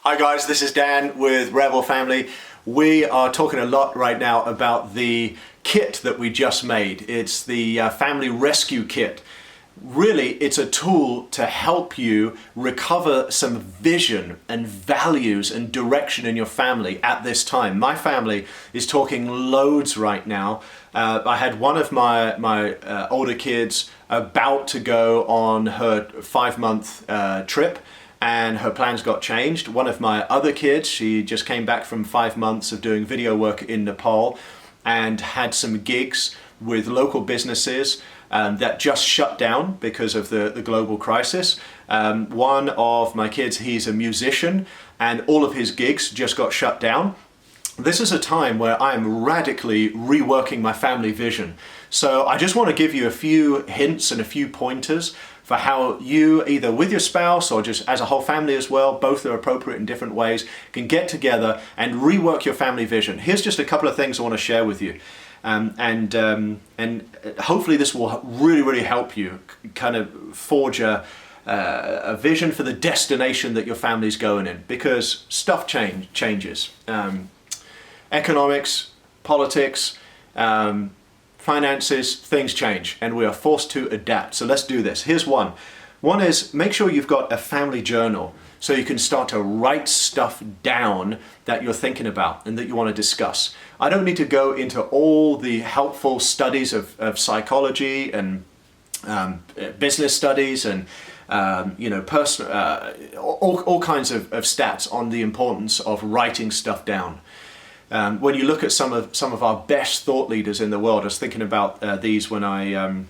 Hi guys, this is Dan with Rebel Family. We are talking a lot right now about the kit that we just made. It's the Family Rescue Kit. Really, it's a tool to help you recover some vision and values and direction in your family at this time. My family is talking loads right now. I had one of my older kids about to go on her 5-month trip, and her plans got changed. One of my other kids, she just came back from 5 months of doing video work in Nepal and had some gigs with local businesses that just shut down because of the global crisis. One of my kids, he's a musician, and all of his gigs just got shut down. This is a time where I'm radically reworking my family vision. So I just want to give you a few hints and a few pointers for how you, either with your spouse or just as a whole family as well, both are appropriate in different ways, can get together and rework your family vision. Here's just a couple of things I want to share with you. And hopefully this will really help you kind of forge a vision for the destination that your family's going in, because stuff changes. Economics, politics, finances, things change, and we are forced to adapt. So let's do this. Here's one. One is, make sure you've got a family journal so you can start to write stuff down that you're thinking about and that you want to discuss. I don't need to go into all the helpful studies of psychology and business studies and personal, all kinds of stats on the importance of writing stuff down. When you look at some of our best thought leaders in the world, I was thinking about these when I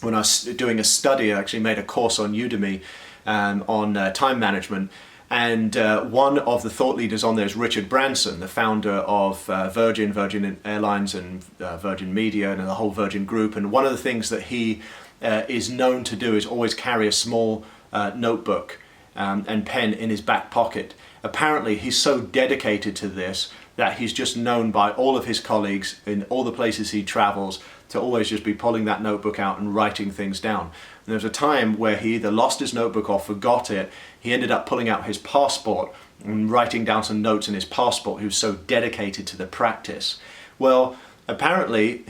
was doing a study. I actually made a course on Udemy on time management, and one of the thought leaders on there is Richard Branson, the founder of Virgin Airlines and Virgin Media and the whole Virgin Group. And one of the things that he is known to do is always carry a small notebook and pen in his back pocket. Apparently he's so dedicated to this that he's just known by all of his colleagues in all the places he travels to always just be pulling that notebook out and writing things down. And there was a time where he either lost his notebook or forgot it. He ended up pulling out his passport and writing down some notes in his passport. He was so dedicated to the practice. Well, apparently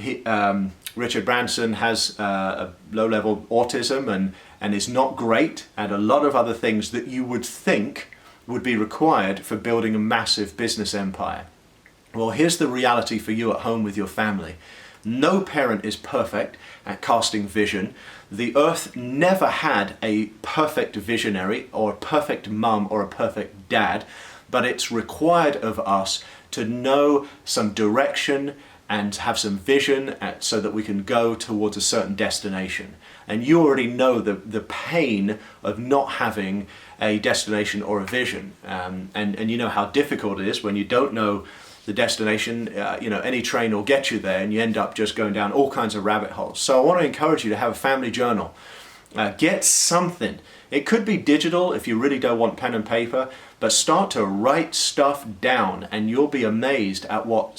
Richard Branson has a low-level autism and is not great at a lot of other things that you would think would be required for building a massive business empire. Well, here's the reality for you at home with your family. No parent is perfect at casting vision. The earth never had a perfect visionary or a perfect mum or a perfect dad, but it's required of us to know some direction and have some vision so that we can go towards a certain destination. And you already know the pain of not having a destination or a vision, and you know how difficult it is when you don't know the destination. Any train will get you there and you end up just going down all kinds of rabbit holes. So I want to encourage you to have a family journal. Get something. It could be digital if you really don't want pen and paper, but start to write stuff down and you'll be amazed at what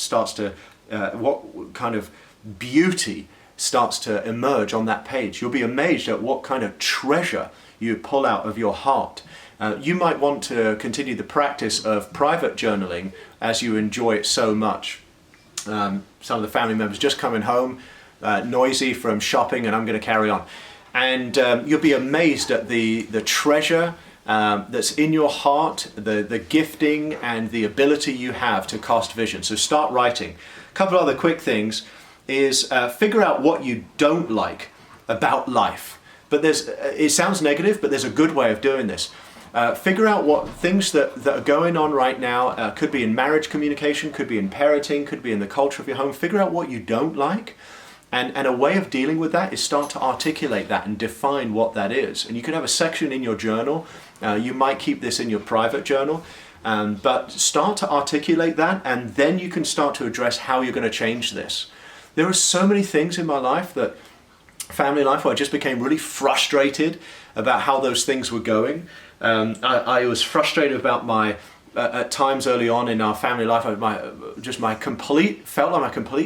kind of beauty starts to emerge on that page. You'll be amazed at what kind of treasure you pull out of your heart. You might want to continue the practice of private journaling as you enjoy it so much. Some of the family members just coming home, noisy from shopping, and I'm going to carry on. And you'll be amazed at the treasure that's in your heart, the gifting and the ability you have to cast vision. So start writing. A couple other quick things is figure out what you don't like about life. But it sounds negative, but there's a good way of doing this. Figure out what things that are going on right now, could be in marriage communication, could be in parenting, could be in the culture of your home. Figure out what you don't like. And a way of dealing with that is start to articulate that and define what that is. And you can have a section in your journal. You might keep this in your private journal. But start to articulate that, and then you can start to address how you're going to change this. There are so many things in my life, family life, where I just became really frustrated about how those things were going. I was frustrated about at times early on in our family life, my complete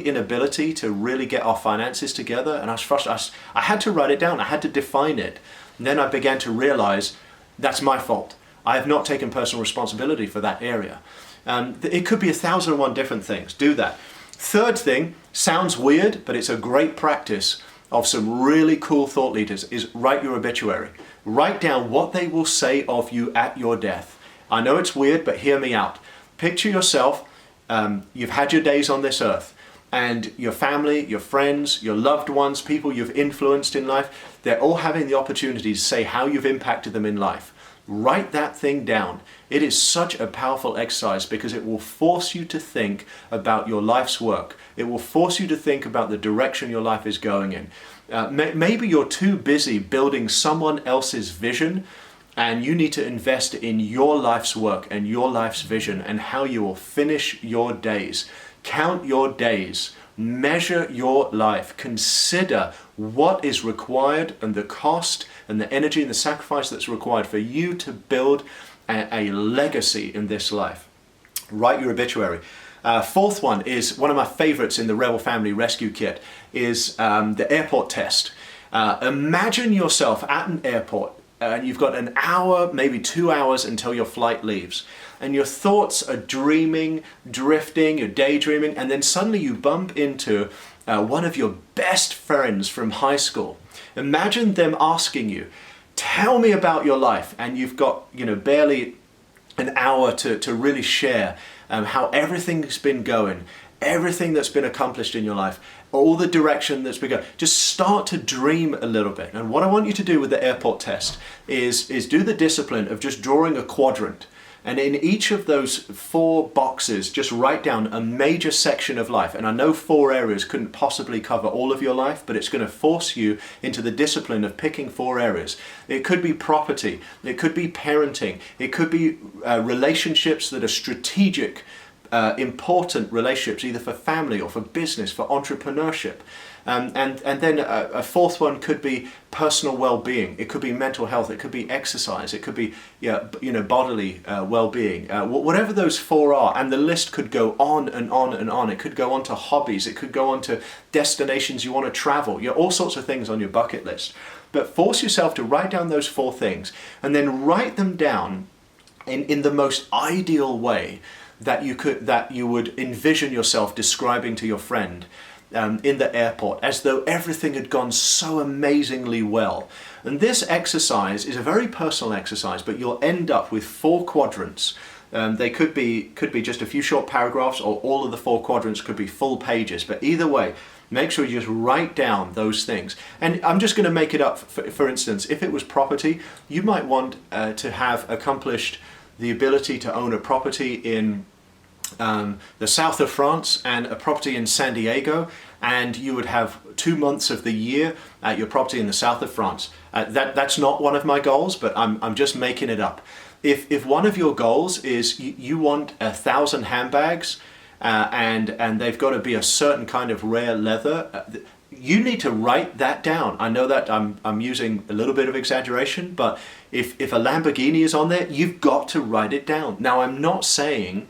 inability to really get our finances together, and I was frustrated. I had to write it down. I had to define it. And then I began to realize that's my fault. I have not taken personal responsibility for that area. It could be 1,001 different things. Do that. Third thing, sounds weird, but it's a great practice of some really cool thought leaders, is write your obituary. Write down what they will say of you at your death. I know it's weird, but hear me out. Picture yourself, you've had your days on this earth, and your family, your friends, your loved ones, people you've influenced in life, they're all having the opportunity to say how you've impacted them in life. Write that thing down. It is such a powerful exercise because it will force you to think about your life's work. It will force you to think about the direction your life is going in. Maybe you're too busy building someone else's vision, and you need to invest in your life's work and your life's vision and how you will finish your days. Count your days. Measure your life. Consider what is required and the cost and the energy and the sacrifice that's required for you to build a legacy in this life. Write your obituary. Fourth one is one of my favorites in the Rebel Family Rescue Kit is the airport test. Imagine yourself at an airport and you've got an hour, maybe 2 hours until your flight leaves. And your thoughts are dreaming, drifting, you're daydreaming, and then suddenly you bump into one of your best friends from high school. Imagine them asking you, tell me about your life, and you've got barely an hour to really share how everything's been going, everything that's been accomplished in your life, all the direction that's been going. Just start to dream a little bit. And what I want you to do with the airport test is do the discipline of just drawing a quadrant. And in each of those 4 boxes, just write down a major section of life. And I know 4 areas couldn't possibly cover all of your life, but it's going to force you into the discipline of picking 4 areas. It could be property, it could be parenting, it could be relationships that are strategic, important relationships, either for family or for business, for entrepreneurship. And then a 4th one could be personal well-being. It could be mental health. It could be exercise. It could be bodily well-being. Whatever those 4 are, and the list could go on and on and on. It could go on to hobbies. It could go on to destinations you want to travel. All sorts of things on your bucket list. But force yourself to write down those 4 things, and then write them down in the most ideal way that you would envision yourself describing to your friend. In the airport, as though everything had gone so amazingly well. And this exercise is a very personal exercise, but you'll end up with 4 quadrants. They could be just a few short paragraphs, or all of the 4 quadrants could be full pages. But either way, make sure you just write down those things. And I'm just going to make it up. For instance, if it was property, you might want to have accomplished the ability to own a property in the south of France and a property in San Diego, and you would have 2 months of the year at your property in the south of France. That's not one of my goals, but I'm just making it up. If one of your goals is you want 1,000 handbags and they've got to be a certain kind of rare leather, you need to write that down. I know that I'm using a little bit of exaggeration, but if a Lamborghini is on there, you've got to write it down. Now, I'm not saying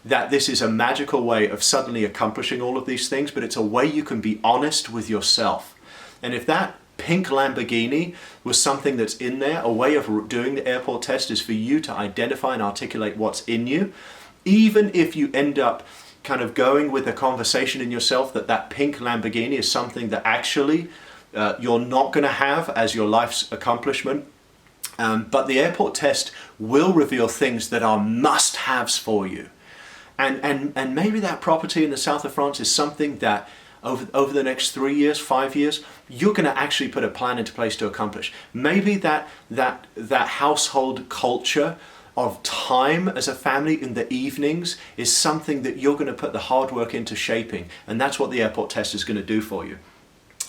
that this is a magical way of suddenly accomplishing all of these things, but it's a way you can be honest with yourself. And if that pink Lamborghini was something that's in there, a way of doing the airport test is for you to identify and articulate what's in you. Even if you end up kind of going with a conversation in yourself that pink Lamborghini is something that actually you're not going to have as your life's accomplishment. But the airport test will reveal things that are must-haves for you. And maybe that property in the south of France is something that over the next 3 years, 5 years, you're going to actually put a plan into place to accomplish. Maybe that household culture of time as a family in the evenings is something that you're going to put the hard work into shaping. And that's what the airport test is going to do for you.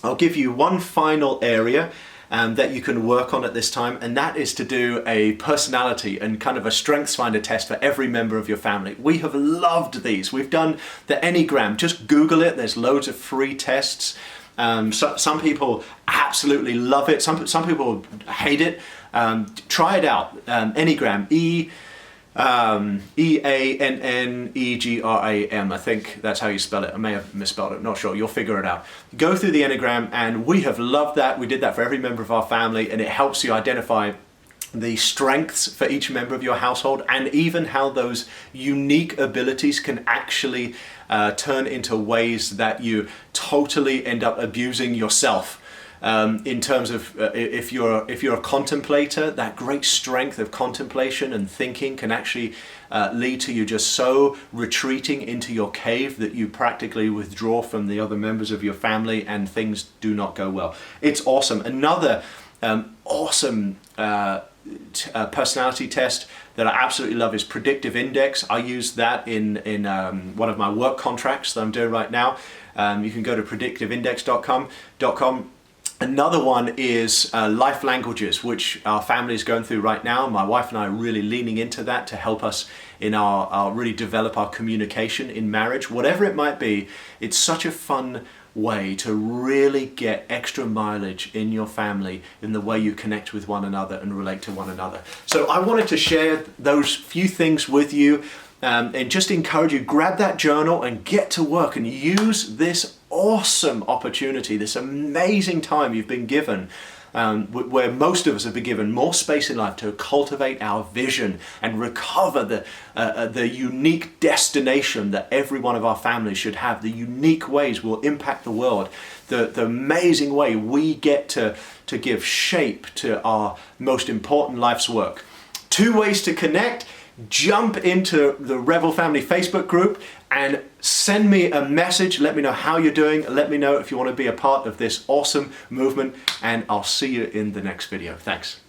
I'll give you one final area that you can work on at this time, and that is to do a personality and kind of a strengths finder test for every member of your family. We have loved these. We've done the Enneagram. Just Google it. There's loads of free tests. Some people absolutely love it. Some people hate it. Try it out. Enneagram. E-A-N-N-E-G-R-A-M. I think that's how you spell it. I may have misspelled it, not sure. You'll figure it out. Go through the Enneagram, and we have loved that. We did that for every member of our family, and it helps you identify the strengths for each member of your household, and even how those unique abilities can actually turn into ways that you totally end up abusing yourself. In terms of if you're a contemplator, that great strength of contemplation and thinking can actually lead to you just so retreating into your cave that you practically withdraw from the other members of your family and things do not go well. It's awesome. Another awesome personality test that I absolutely love is predictive index. I use that in one of my work contracts that I'm doing right now. You can go to predictiveindex.com. Another one is life languages, which our family is going through right now. My wife and I are really leaning into that to help us in our really develop our communication in marriage. Whatever it might be, it's such a fun way to really get extra mileage in your family in the way you connect with one another and relate to one another. So I wanted to share those few things with you and just encourage you, grab that journal and get to work and use this awesome opportunity, this amazing time you've been given, where most of us have been given more space in life to cultivate our vision and recover the unique destination that every one of our families should have, the unique ways we'll impact the world, the amazing way we get to give shape to our most important life's work. 2 ways to connect. Jump into the Revel Family Facebook group and send me a message. Let me know how you're doing. Let me know if you want to be a part of this awesome movement, and I'll see you in the next video. Thanks.